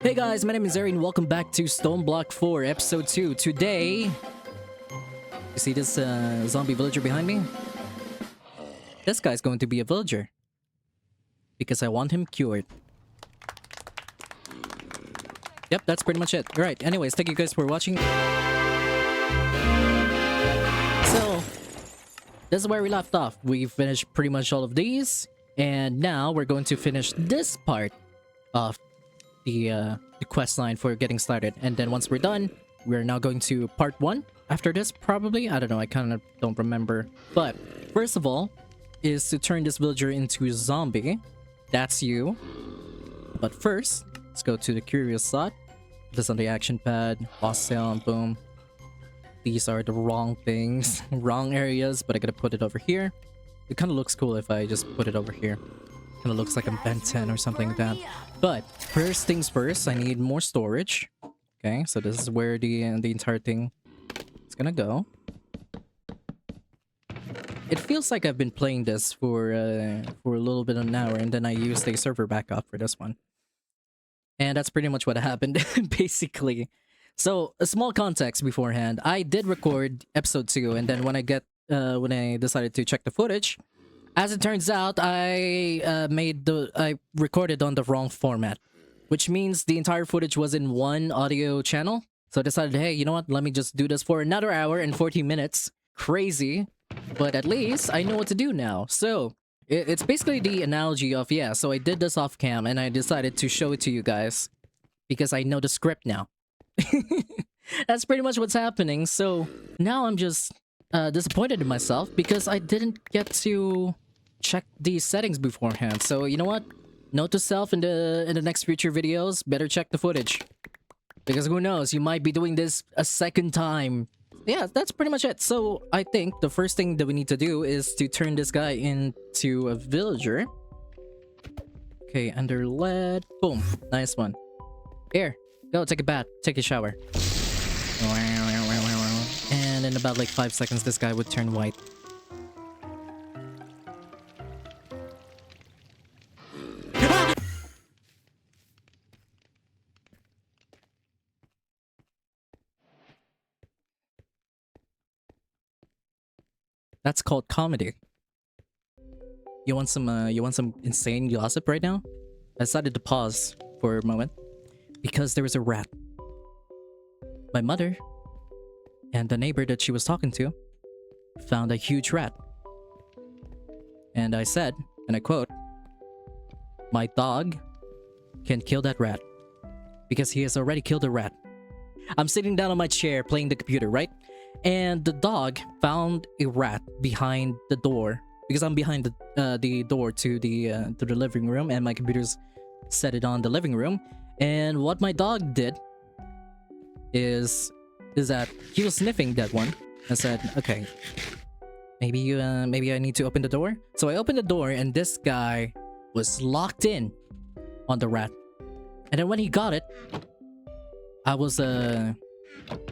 Hey guys, my name is Eri and welcome back to Stoneblock 4 episode 2. Today, you see this zombie villager behind me? This guy's going to be a villager because I want him cured. Yep, that's pretty much it. Alright, anyways, thank you guys for watching. So, this is where we left off. We finished pretty much all of these, and now we're going to finish this part of the quest line for getting started. And then once we're done, we're now going to part 1 after this, probably. I don't know, I kind of don't remember. But first of all is to turn this villager into a zombie. That's you. But first, let's go to the curious slot. This on the action pad, boss sound, boom. These are the wrong things, wrong areas, but I gotta put it over here. It kind of looks cool if I just put it over here. Kind of looks like a Ben 10 or something like that. But first things first, I need more storage. Okay, so this is where the entire thing is gonna go. It feels like I've been playing this for a little bit of an hour, and then I used a server backup for this one. And that's pretty much what happened, basically. So a small context beforehand, I did record episode 2, and then when I decided to check the footage, as it turns out, I recorded on the wrong format, which means the entire footage was in one audio channel. So I decided, hey, you know what? Let me just do this for another hour and 40 minutes. Crazy, but at least I know what to do now. So it's basically the analogy of, yeah, so I did this off cam and I decided to show it to you guys because I know the script now. That's pretty much what's happening. So now I'm just disappointed in myself because I didn't get to check these settings beforehand. So you know what? Note to self in the next future videos, better check the footage. Because who knows, you might be doing this a second time. Yeah, that's pretty much it. So I think the first thing that we need to do is to turn this guy into a villager. Okay, under lead. Boom. Nice one. Here, go take a bath, take a shower. And in about like 5 seconds, this guy would turn white. That's called comedy. You want some insane gossip right now? I decided to pause for a moment because there was a rat. My mother and the neighbor that she was talking to found a huge rat. And I said, and I quote, "My dog can kill that rat because he has already killed a rat." I'm sitting down on my chair playing the computer, right? And the dog found a rat behind the door because I'm behind the door to the living room, and my computer's set it on the living room. And what my dog did is that he was sniffing that one. I said, okay, maybe I need to open the door. So I opened the door, and this guy was locked in on the rat. And then when he got it, I was a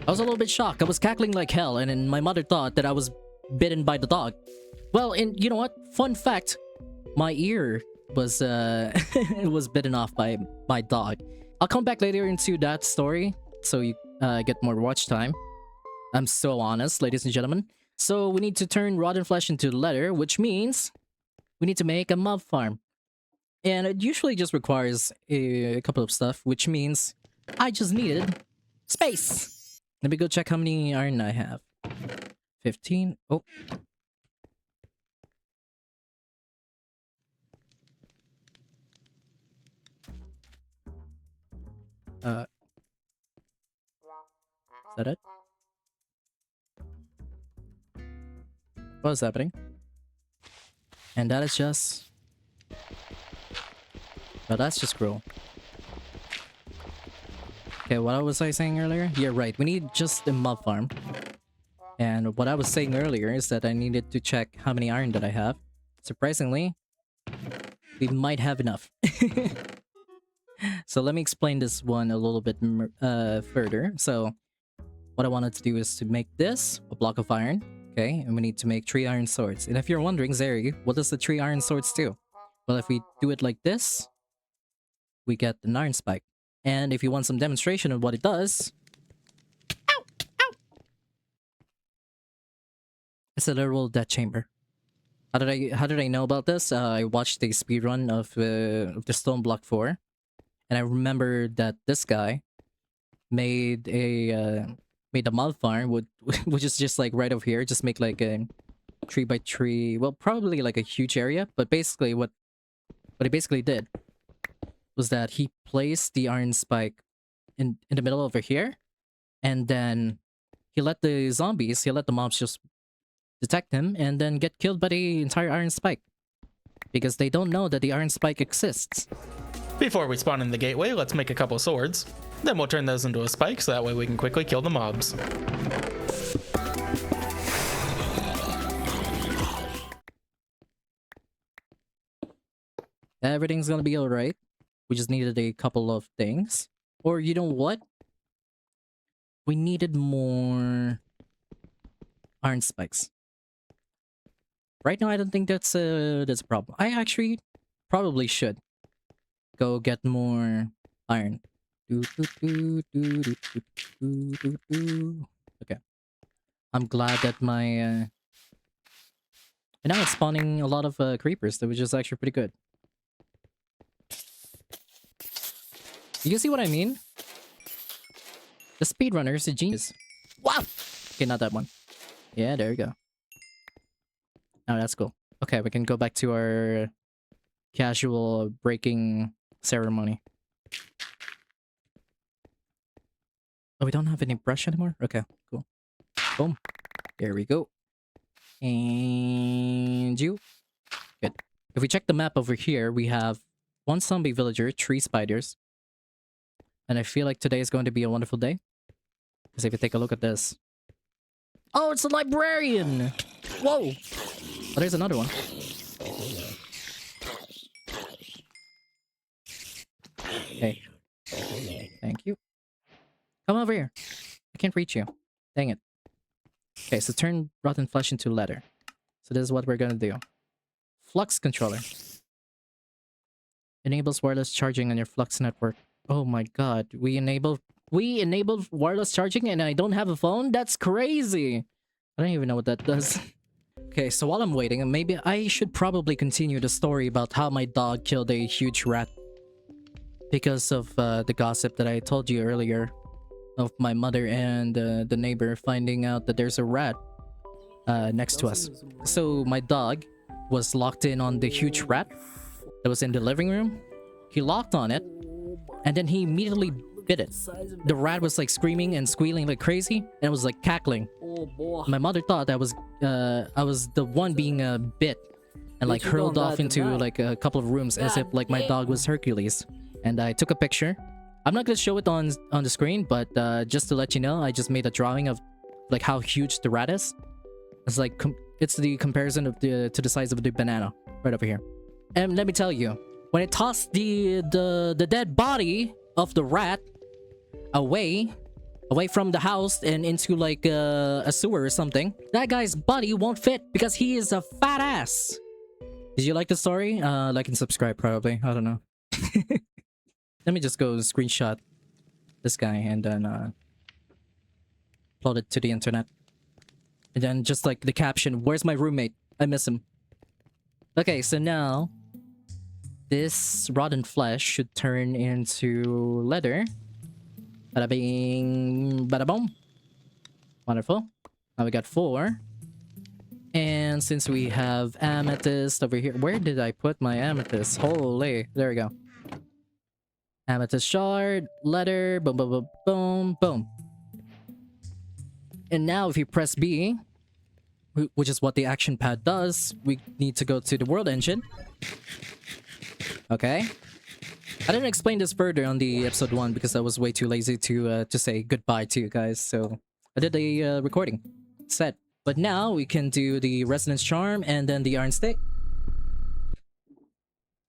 little bit shocked. I was cackling like hell, and then my mother thought that I was bitten by the dog. Well, and you know what? Fun fact, my ear was it was bitten off by my dog. I'll come back later into that story so you get more watch time. I'm so honest, ladies and gentlemen. So we need to turn rotten flesh into leather, which means we need to make a mob farm. And it usually just requires a couple of stuff, which means I just needed space. Let me go check how many iron I have. 15. Oh. Is that it? What is happening? And that is just... Well, that's just cruel. Okay, what was I saying earlier? Yeah, right. We need just a mob farm. And what I was saying earlier is that I needed to check how many iron that I have. Surprisingly, we might have enough. So let me explain this one a little bit further. So what I wanted to do is to make this a block of iron. Okay, and we need to make 3 iron swords. And if you're wondering, Zeri, what does the 3 iron swords do? Well, if we do it like this, we get an iron spike. And if you want some demonstration of what it does, it's a literal death chamber. How did I know about this? I watched a speedrun of the Stoneblock 4, and I remember that this guy made a mod farm which is just like right over here. Just make like a 3x3, well, probably like a huge area, but basically what he basically did was that he placed the iron spike in the middle over here, and then he let the mobs just detect him and then get killed by the entire iron spike because they don't know that the iron spike exists. Before we spawn in the gateway, let's make a couple swords. Then we'll turn those into a spike so that way we can quickly kill the mobs. Everything's gonna be alright. We just needed a couple of things. Or you know what? We needed more iron spikes. Right now, I don't think that's a problem. I actually probably should go get more iron. Okay. I'm glad that my... And now it's spawning a lot of creepers, which is actually pretty good. You see what I mean? The speedrunner is a genius. Wow! Okay, not that one. Yeah, there we go. Oh, that's cool. Okay, we can go back to our casual breaking ceremony. Oh, we don't have any brush anymore? Okay, cool. Boom. There we go. And you. Good. If we check the map over here, we have one zombie villager, 3 spiders. And I feel like today is going to be a wonderful day. Because if you take a look at this. Oh, it's a librarian! Whoa! Oh, there's another one. Okay. Thank you. Come over here. I can't reach you. Dang it. Okay, so turn rotten flesh into leather. So this is what we're gonna do. Flux controller. Enables wireless charging on your Flux network. Oh my god. We enabled wireless charging and I don't have a phone? That's crazy! I don't even know what that does. Okay, so while I'm waiting, maybe I should probably continue the story about how my dog killed a huge rat. Because of the gossip that I told you earlier. Of my mother and the neighbor finding out that there's a rat next to us. So my dog was locked in on the huge rat that was in the living room. He locked on it, and then he immediately bit it. The rat was like screaming and squealing like crazy, and it was like cackling. My mother thought I was the one being bit and like hurled off into like a couple of rooms as if like my dog was Hercules. And I took a picture. I'm not gonna show it on the screen, but just to let you know, I just made a drawing of like how huge the rat is. It's like it's the comparison of to the size of the banana right over here. And let me tell you, when it tossed the dead body of the rat away from the house and into like a sewer or something, that guy's body won't fit because he is a fat ass. Did you like the story? Like and subscribe probably. I don't know. Let me just go screenshot this guy and then upload it to the internet. And then just like the caption, where's my roommate? I miss him. Okay, so now this rotten flesh should turn into leather. Bada bing, bada boom. Wonderful. Now we got 4. And since we have amethyst over here, where did I put my amethyst? Holy, there we go. Amethyst shard, letter, boom, boom, boom, boom, boom. And now if you press B, which is what the action pad does, we need to go to the world engine. Okay. I didn't explain this further on the episode 1 because I was way too lazy to say goodbye to you guys, so I did a recording set. But now we can do the resonance charm and then the iron stick.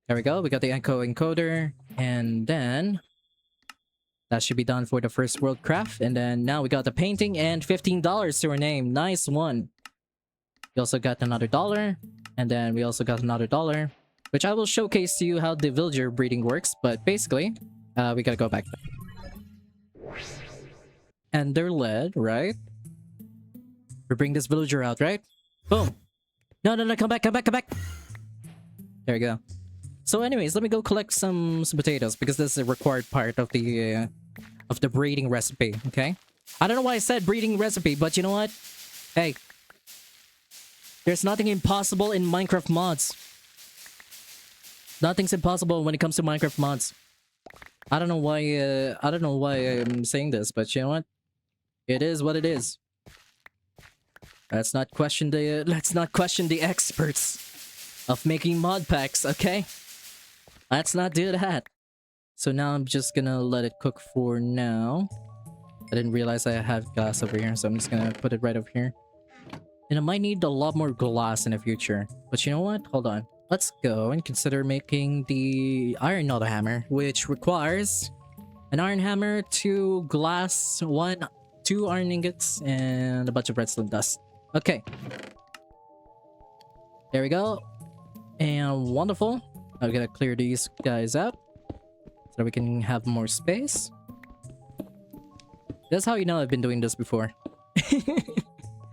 There we go, we got the echo encoder, and then that should be done for the first world craft. And then now we got the painting and $15 to our name. Nice one. We also got another $1, and then we also got another $1, which I will showcase to you how the villager breeding works. But basically, We gotta go back. And they're led, right? We bring this villager out, right? Boom. No, no, no, come back, come back, come back. There we go. So anyways, let me go collect some potatoes because this is a required part of the breeding recipe, okay? I don't know why I said breeding recipe, but you know what? Hey. There's nothing impossible in Minecraft mods. Nothing's impossible when it comes to Minecraft mods. I don't know why I'm saying this, but you know what? It is what it is. Let's not question the experts of making mod packs, okay? Let's not do that. So now I'm just gonna let it cook for now. I didn't realize I have glass over here, so I'm just gonna put it right over here. And I might need a lot more glass in the future. But you know what? Hold on. Let's go and consider making the iron auto hammer, which requires an iron hammer, 2 glass, 2 iron ingots, and a bunch of redstone dust. Okay. There we go. And wonderful. I'm gonna clear these guys out so we can have more space. That's how you know I've been doing this before.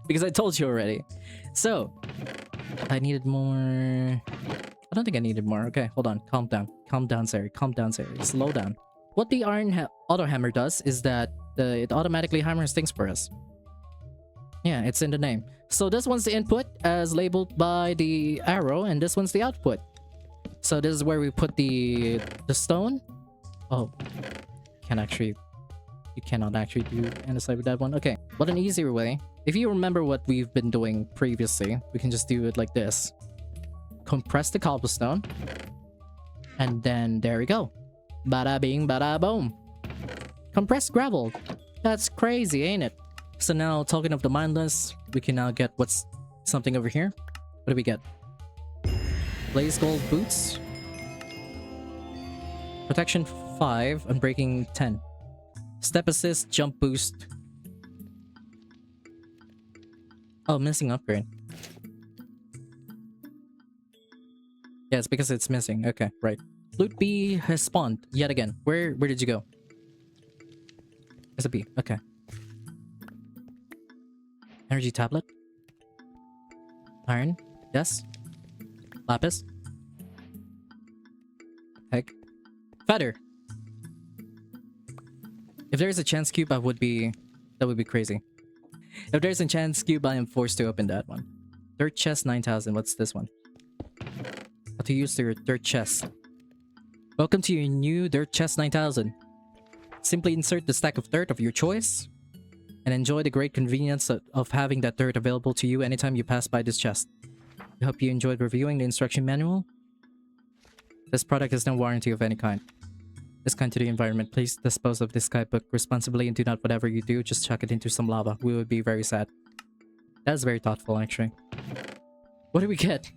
Because I told you already. So, I needed more... I don't think I needed more. Okay, hold on. Calm down. Calm down, Sari. Calm down, Sari. Slow down. What the iron auto hammer does is that it automatically hammers things for us. Yeah, it's in the name. So this one's the input as labeled by the arrow, and this one's the output. So this is where we put the stone. Oh, you cannot actually do andesite with that one. Okay, but an easier way. If you remember what we've been doing previously, we can just do it like this. Compress the cobblestone. And then there we go. Bada bing, bada boom. Compressed gravel. That's crazy, ain't it? So now, talking of the mindless, we can now get what's something over here. What do we get? Blaze gold boots. Protection 5, unbreaking 10. Step assist, jump boost. Oh, missing upgrade. Yeah, it's because it's missing. Okay, right. Loot B has spawned yet again. Where did you go? There's a B. Okay. Energy tablet. Iron. Yes. Lapis. Heck. Feather. If there's a chance cube, that would be crazy. If there's a chance cube, I am forced to open that one. Dirt chest 9000. What's this one? How to use your dirt chest. Welcome to your new dirt chest 9000. Simply insert the stack of dirt of your choice and enjoy the great convenience of having that dirt available to you anytime you pass by this chest. I hope you enjoyed reviewing the instruction manual. This product has no warranty of any kind. This kind to the environment. Please dispose of this guidebook responsibly and do not whatever you do, just chuck it into some lava. We would be very sad. That's very thoughtful, actually. What do we get?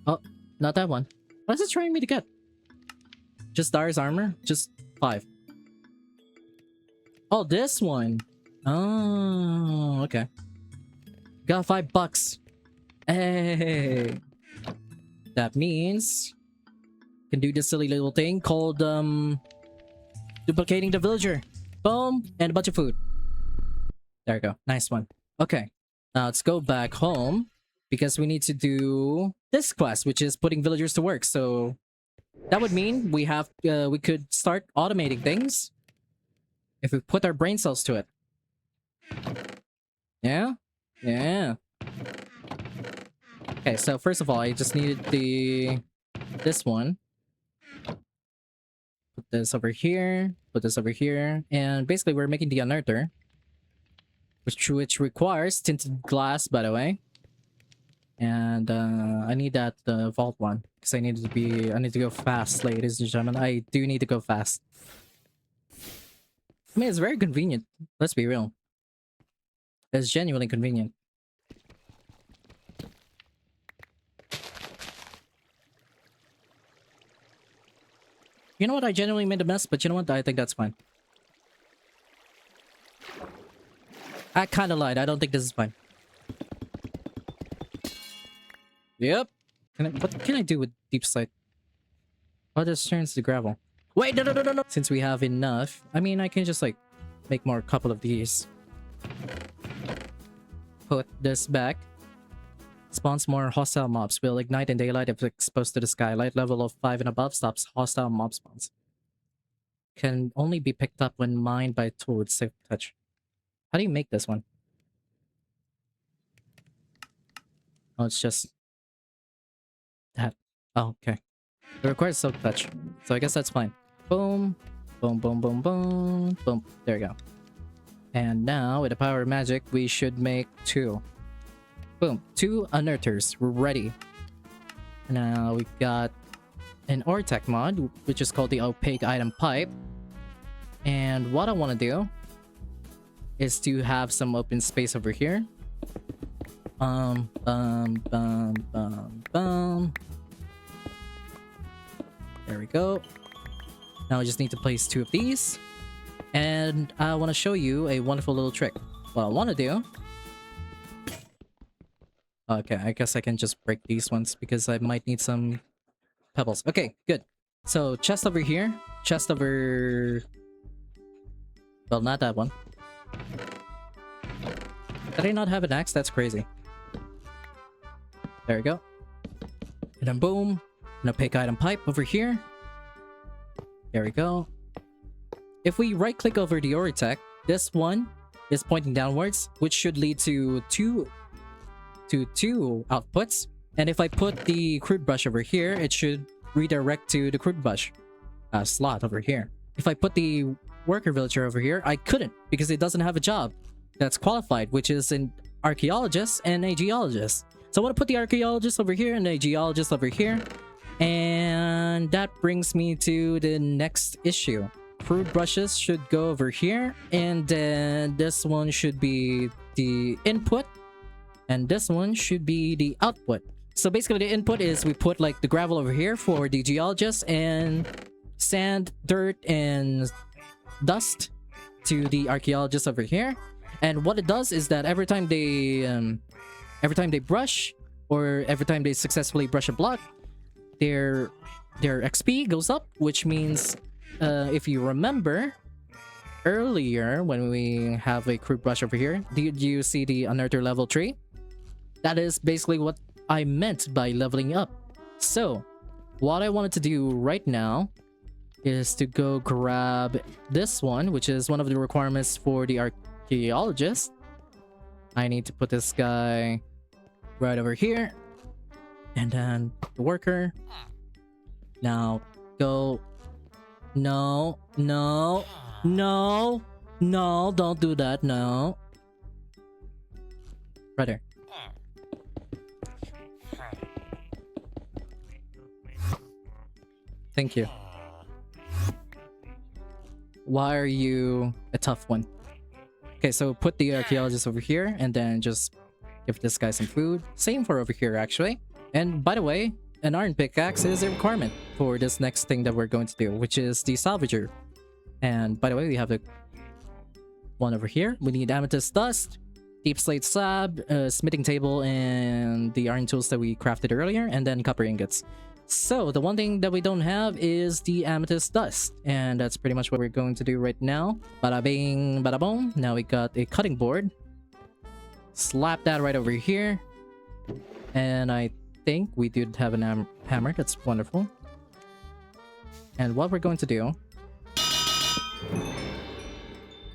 Oh, not that one. What is it trying me to get? Just Dyer's armor? Just 5. Oh, this one. Oh, okay. Got $5. Hey. That means can do this silly little thing called duplicating the villager. Boom, and a bunch of food. There we go. Nice one. Okay. Now let's go back home because we need to do this quest, which is putting villagers to work. So that would mean we could start automating things if we put our brain cells to it. Yeah? Yeah. Okay, so first of all, I just needed this one. Put this over here, put this over here, and basically we're making the unearther, which requires tinted glass, by the way. And I need that vault one because I need to go fast, ladies and gentlemen. I do need to go fast. I mean, it's very convenient. Let's be real. It's genuinely convenient. You know what? I genuinely made a mess, but you know what? I think that's fine. I kind of lied. I don't think this is fine. Yep. What can I do with deep sight? Oh, this turns to gravel. Wait, no, no, no, no, no. Since we have enough, I mean, I can just like make more couple of these. Put this back. Spawns more hostile mobs. Will ignite in daylight if exposed to the sky. Light level of 5 and above stops hostile mob spawns. Can only be picked up when mined by a tool with safe touch. How do you make this one? Oh, it's just that. Oh, okay. It requires silk touch, so I guess that's fine. Boom, boom, boom, boom, boom, boom. There we go. And now, with the power of magic, we should make 2. Boom, 2 unearthers ready. Now we got an Ortec mod, which is called the Opaque Item Pipe. And what I want to do is to have some open space over here. Bum, bum, bum. There we go. Now I just need to place 2 of these. And I want to show you a wonderful little trick. What I want to do... Okay, I guess I can just break these ones because I might need some pebbles. Okay, good. So, chest over here. Chest over... Well, not that one. Did I not have an axe? That's crazy. There we go. And then boom. An opaque item pipe over here. There we go. If we right click over the Oritech, this one is pointing downwards, which should lead to two outputs. And if I put the crude brush over here, it should redirect to the crude brush slot over here. If I put the worker villager over here, I couldn't because it doesn't have a job that's qualified, which is an archaeologist and a geologist. So I want to put the archaeologist over here and the geologist over here. And that brings me to the next issue. Crude brushes should go over here, and then this one should be the input, and this one should be the output. So basically the input is we put like the gravel over here for the geologist, and sand, dirt, and dust to the archaeologist over here. And what it does is that every time they brush, or every time they successfully brush a block, their XP goes up, which means if you remember earlier when we have a crude brush over here, did you see the unearther level 3? That is basically what I meant by leveling up. So what I wanted to do right now is to go grab this one, which is one of the requirements for the archaeologist. I need to put this guy right over here, and then the worker. Now go. No, no, no, no, don't do that. No, right there. Thank you. Why are you a tough one? Okay, so put the archaeologist over here and then just give this guy some food. Same for over here, actually. And by the way, an iron pickaxe is a requirement for this next thing that we're going to do, which is the salvager. And by the way, we have the one over here. We need amethyst dust, deep slate slab, smithing table, and the iron tools that we crafted earlier, and then copper ingots. So the one thing that we don't have is the amethyst dust, and that's pretty much what we're going to do right now. Bada bing, bada boom. Now we got a cutting board. Slap that right over here, and I think we did have an hammer. That's wonderful. And what we're going to do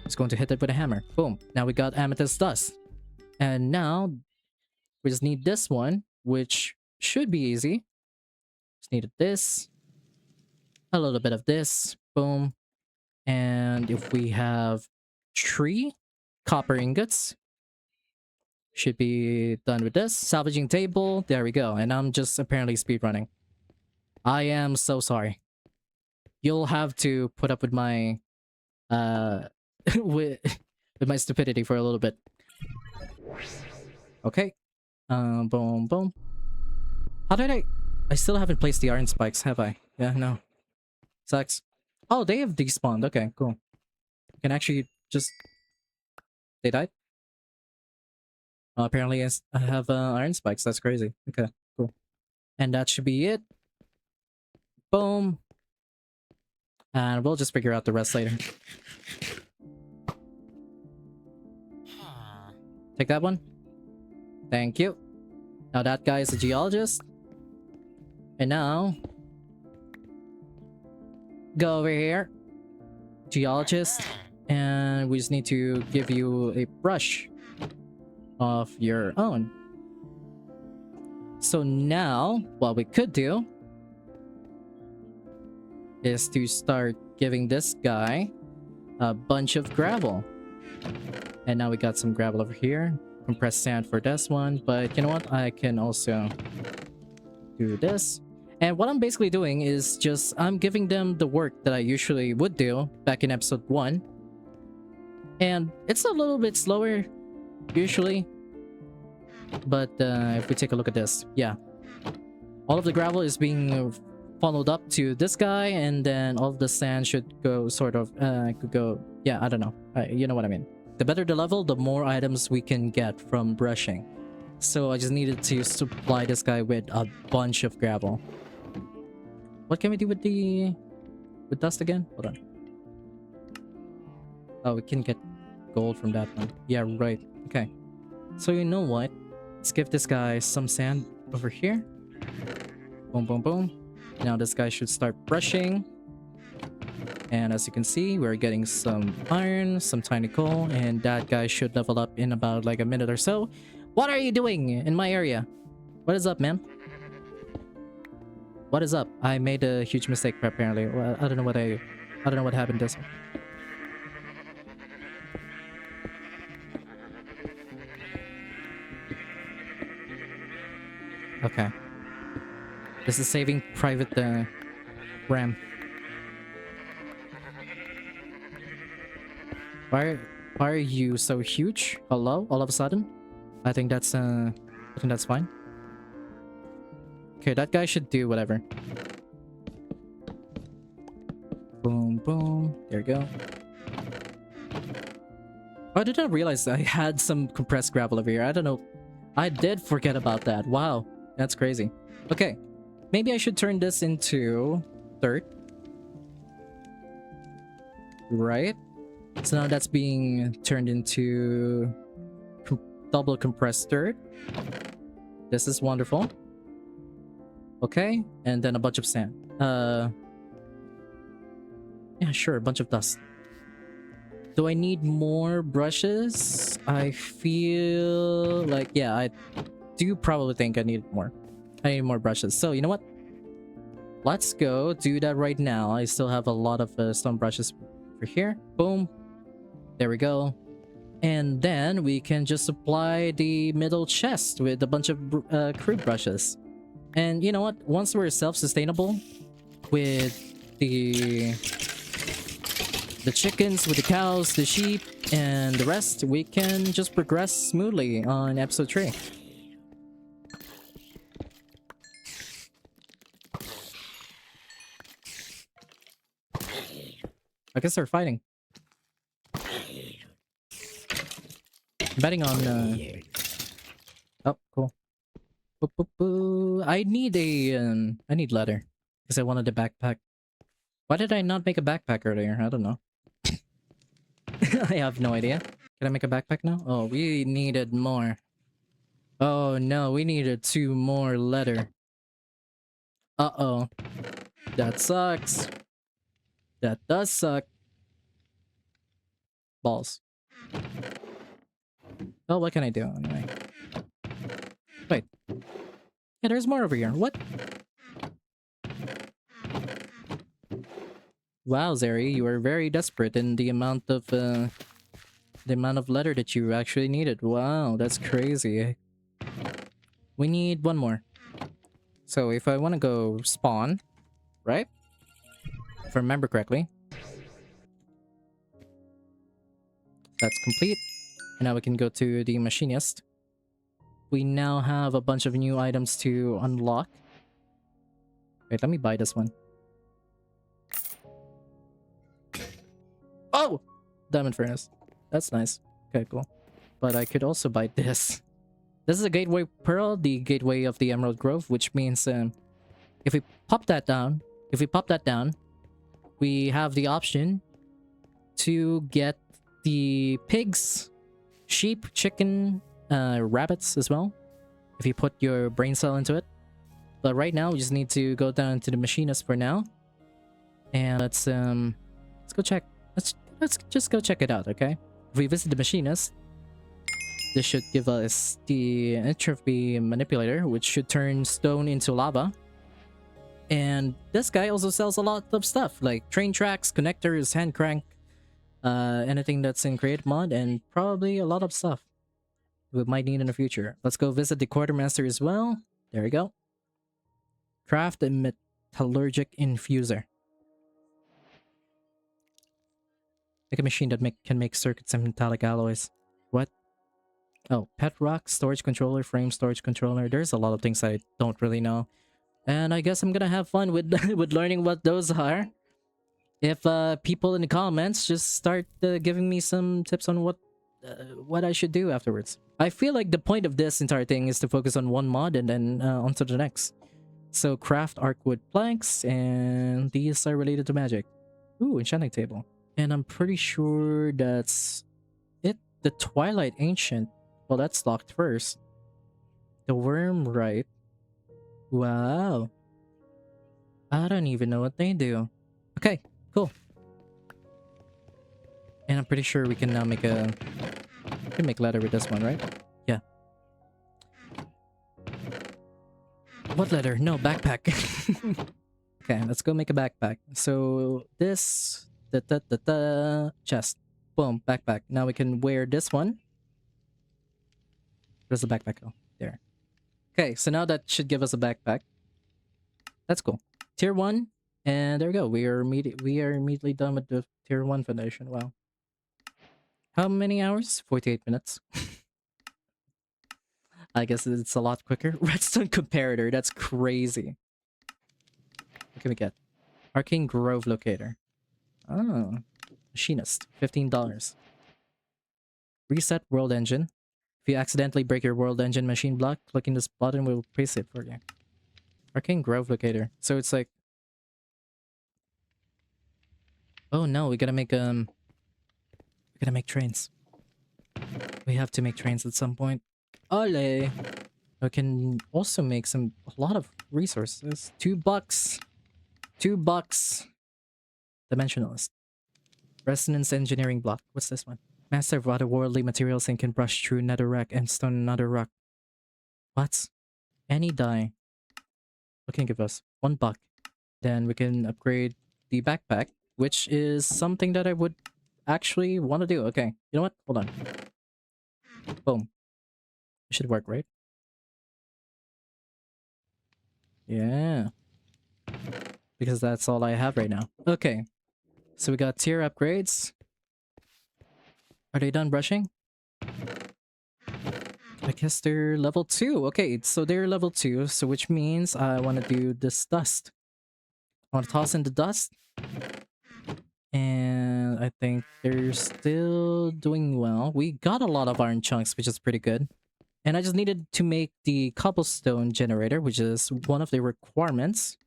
is going to hit it with a hammer. Boom. Now we got amethyst dust. And now we just need this one, which should be easy. Just needed this, a little bit of this. Boom. And if we have 3 copper ingots, should be done with this. Salvaging table. There we go. And I'm just apparently speedrunning. I am so sorry. You'll have to put up with my with my stupidity for a little bit. Okay. Boom, boom. How did I still haven't placed the iron spikes, have I? Yeah, no. Sucks. Oh, they have despawned. Okay, cool. I can actually just... They died? Apparently I have iron spikes. That's crazy. Okay, cool. And that should be it. Boom. And we'll just figure out the rest later. Take that one. Thank you. Now that guy is a geologist. And now... go over here. Geologist. And we just need to give you a brush of your own. So now, what we could do is to start giving this guy a bunch of gravel. And now we got some gravel over here. Compressed sand for this one. But you know what? I can also do this. And what I'm basically doing is just, I'm giving them the work that I usually would do back in episode 1. And it's a little bit slower, usually. But if we take a look at this, yeah. All of the gravel is being funneled up to this guy, and then all of the sand should go sort of, could go, yeah, I don't know. You know what I mean. The better the level, the more items we can get from brushing. So I just needed to supply this guy with a bunch of gravel. What can we do with the... with dust again? Hold on. Oh, we can get gold from that one. Yeah, right. Okay. So you know what? Let's give this guy some sand over here. Boom, boom, boom. Now this guy should start brushing. And as you can see, we're getting some iron, some tiny coal, and that guy should level up in about like a minute or so. What are you doing in my area? What is up, man? What is up? I made a huge mistake apparently. Well, I don't know what happened this one. Okay. This is saving private RAM. Why are you so huge? Hello? All of a sudden? I think that's fine. Okay, that guy should do whatever. Boom, boom. There you go. Oh, I did not realize I had some compressed gravel over here. I don't know. I did forget about that. Wow. That's crazy. Okay. Maybe I should turn this into dirt. Right? So now that's being turned into double compressed dirt. This is wonderful. Okay, and then a bunch of sand. Yeah, sure, a bunch of dust. Do I need more brushes? I feel like, yeah, I do probably think I need more. I need more brushes. So, you know what? Let's go do that right now. I still have a lot of stone brushes for here. Boom. There we go. And then we can just supply the middle chest with a bunch of crude brushes. And you know what? Once we're self-sustainable with the chickens, with the cows, the sheep, and the rest, we can just progress smoothly on episode 3. I guess they're fighting. Betting on oh, cool. Boop, boop, boop. I need leather because I wanted a backpack. Why did I not make a backpack earlier? I don't know. I have no idea. Can I make a backpack now? Oh, we needed more. Oh no, we needed 2 more leather. Uh-oh. That sucks. That does suck. Balls. Oh, what can I do anyway? Wait. Yeah, there's more over here. What? Wow, Zeri, you are very desperate in the amount of leather that you actually needed. Wow, that's crazy. We need 1 more. So if I want to go spawn, right? If I remember correctly. That's complete. And now we can go to the machinist. We now have a bunch of new items to unlock. Wait, let me buy this one. Oh! Diamond furnace. That's nice. Okay, cool. But I could also buy this. This is a gateway pearl, the gateway of the Emerald Grove, which means if we pop that down, we have the option to get the pigs, sheep, chicken, rabbits as well, if you put your brain cell into it. But right now we just need to go down to the machinist for now, and let's go check. Let's just go check it out. Okay, if we visit the machinist, this should give us the entropy manipulator, which should turn stone into lava. And this guy also sells a lot of stuff like train tracks, connectors, hand crank, anything that's in create mod, and probably a lot of stuff we might need in the future. Let's go visit the quartermaster as well. There we go. Craft a metallurgic infuser. Make a machine that can make circuits and metallic alloys. What? Oh, pet rock, storage controller, frame storage controller. There's a lot of things I don't really know. And I guess I'm gonna have fun with with learning what those are. If people in the comments just start giving me some tips on what I should do afterwards. I feel like the point of this entire thing is to focus on one mod and then onto the next. So craft arc wood planks, and these are related to magic. Ooh, enchanting table. And I'm pretty sure that's it. The Twilight Ancient. Well, that's locked first. The Worm Right. Wow. I don't even know what they do. Okay, cool. And I'm pretty sure we can now make a... We can make leather with this one, right? Yeah. What leather? No, backpack. Okay, let's go make a backpack. So this... chest. Boom, backpack. Now we can wear this one. Where's the backpack go? There. Okay, so now that should give us a backpack. That's cool. Tier 1. And there we go. We are immediately done with the tier 1 foundation. Wow. How many hours? 48 minutes. I guess it's a lot quicker. Redstone comparator. That's crazy. What can we get? Arcane Grove locator. Oh. Machinist. $15. Reset world engine. If you accidentally break your world engine machine block, clicking this button will replace it for you. Arcane Grove locator. So it's like... Oh no, we gotta make trains. We have to make trains at some point. Ole! We can also make a lot of resources. $2. $2. Dimensionalist. Resonance engineering block. What's this one? Master of otherworldly materials and can brush through netherrack and stone another rock. What? Any dye. What can it give us? $1. Then we can upgrade the backpack, which is something that I would actually want to do. Okay, you know what? Hold on. Boom. It should work, right? Yeah. Because that's all I have right now. Okay. So we got tier upgrades. Are they done brushing? I guess they're level 2. Okay, so they're level 2, so which means I want to do this dust. I want to toss in the dust. And I think they're still doing well. We got a lot of iron chunks, which is pretty good. And I just needed to make the cobblestone generator, which is one of the requirements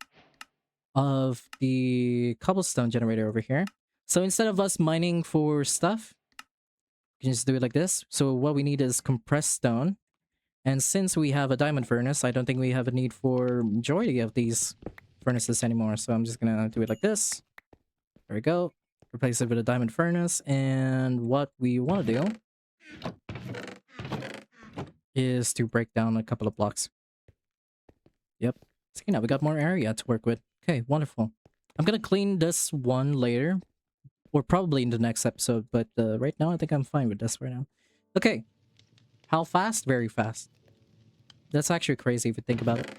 of the cobblestone generator over here. So instead of us mining for stuff, you can just do it like this. So what we need is compressed stone. And since we have a diamond furnace, I don't think we have a need for majority of these furnaces anymore. So I'm just gonna do it like this. There we go. Replace it with a diamond furnace. And what we want to do is to break down a couple of blocks. Yep. So now we got more area to work with. Okay, wonderful. I'm gonna clean this one later. Or probably in the next episode. But right now, I think I'm fine with this right now. Okay. How fast? Very fast. That's actually crazy if you think about it.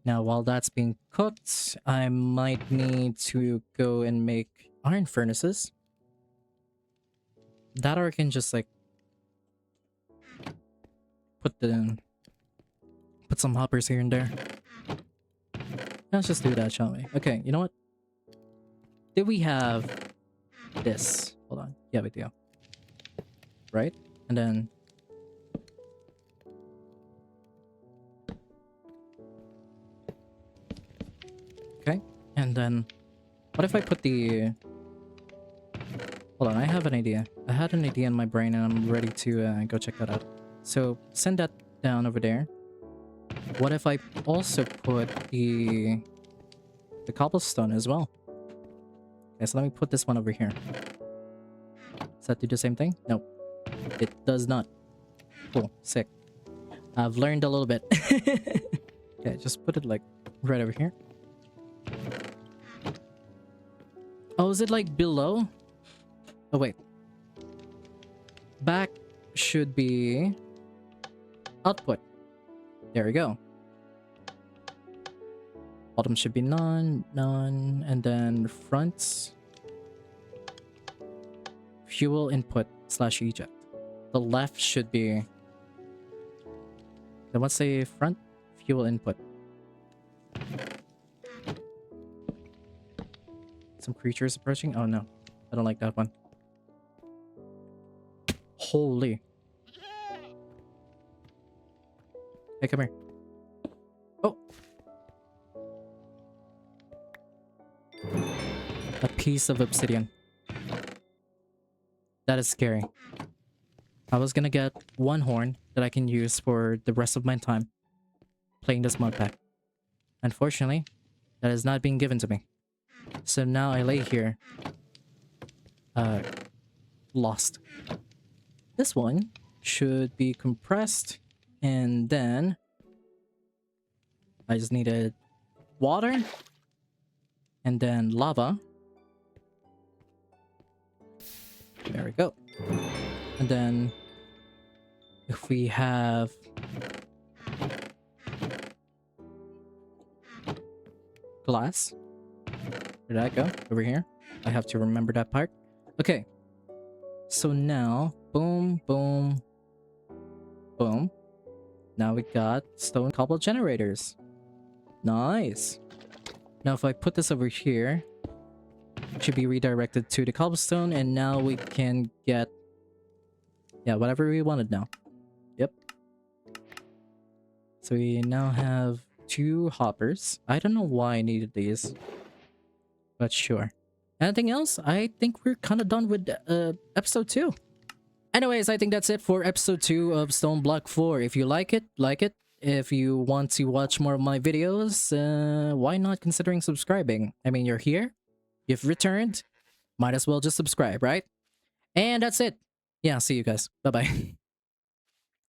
Now, while that's being cooked, I might need to go and make iron furnaces. That or I can just like put some hoppers here and there. Let's just do that, shall we? Okay, you know what? Did we have this? Hold on. Yeah, we do. Right? And then... Okay. And then What if I put the... Hold on, I have an idea. I had an idea in my brain and I'm ready to go check that out. So send that down over there. What if I also put the cobblestone as well? Okay, so let me put this one over here. Does that do the same thing? Nope. It does not. Cool. Sick. I've learned a little bit. Okay, just put it like right over here. Oh, is it like below? Oh, wait. Back should be output. There we go. Bottom should be none, none, and then front. Fuel input / eject. The left should be... Then let's say front, fuel input. Some creatures approaching? Oh no, I don't like that one. Holy. Hey, come here. Oh! A piece of obsidian. That is scary. I was gonna get one horn that I can use for the rest of my time playing this mod pack. Unfortunately, that is not being given to me. So now I lay here. Lost. This one should be compressed, and then I just needed water and then lava. There we go. And then if we have glass, where did that go? Over here. I have to remember that part. Okay. So now, boom, boom, boom. Now we got stone cobble generators. Nice. Now if I put this over here, it should be redirected to the cobblestone, and now we can get, yeah, whatever we wanted now. Yep. So we now have 2 hoppers. I don't know why I needed these, but sure. Anything else? I think we're kind of done with episode 2. Anyways, I think that's it for episode 2 of Stoneblock 4. If you like it, like it. If you want to watch more of my videos, why not considering subscribing? I mean, you're here, you've returned, might as well just subscribe, right? And that's it. Yeah, see you guys. Bye-bye.